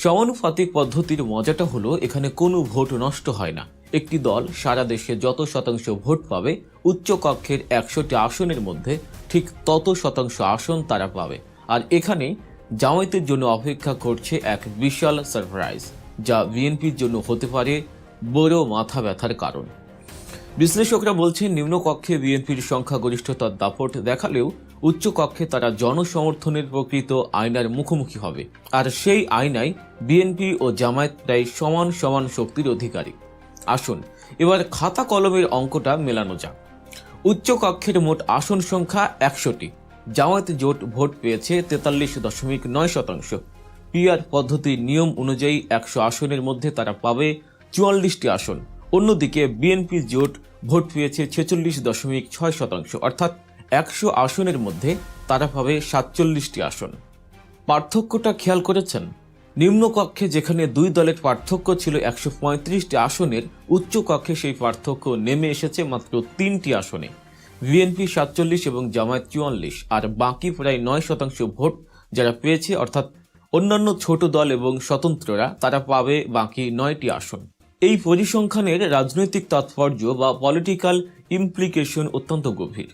সমানুপাতিক পদ্ধতির মজাটা হলো এখানে কোনো ভোট নষ্ট হয় না। একটি দল সারা দেশে যত শতাংশ ভোট পাবে, উচ্চ কক্ষের 100টি আসনের মধ্যে ঠিক তত শতাংশ আসন তারা পাবে। আর এখানে জামায়াতের জন্য অপেক্ষা করছে এক বিশাল সারপ্রাইজ, যা বিএনপির জন্য হতে পারে বড় মাথা ব্যথার কারণ। বিশ্লেষকরা বলছেন, নিম্নকক্ষে বিএনপির সংখ্যাগরিষ্ঠতার দাপট দেখালেও উচ্চ কক্ষে তারা জনসমর্থনের প্রকৃত আয়নার মুখোমুখি হবে। আর সেই আয়নায় বিএনপি ও জামায়াত প্রায় সমান সমান শক্তির অধিকারী। আসুন এবার খাতা কলমের অঙ্কটা মেলানো যাক। উচ্চ কক্ষের মোট আসন সংখ্যা 100টি। জামায়াত জোট ভোট পেয়েছে 43.9%। পিআর পদ্ধতির নিয়ম অনুযায়ী 100 আসনের মধ্যে তারা পাবে 44টি আসন। অন্যদিকে বিএনপি জোট ভোট পেয়েছে 46.6%, অর্থাৎ 100 আসনের মধ্যে তারা পাবে 47টি আসন। পার্থক্যটা খেয়াল করেছেন? নিম্নকক্ষে যেখানে দুই দলের পার্থক্য ছিল 135টি আসনের, উচ্চ কক্ষে সেই পার্থক্য নেমে এসেছে মাত্র 3টি আসনে। বিএনপি 47 এবং জামায়াত 44, আর বাকি প্রায় 9% ভোট যারা পেয়েছে, অর্থাৎ অন্যান্য ছোট দল এবং স্বতন্ত্ররা, তারা পাবে বাকি 9টি আসন। এই পরিসংখ্যানের রাজনৈতিক তাৎপর্য বা পলিটিক্যাল ইমপ্লিকেশন অত্যন্ত গভীর।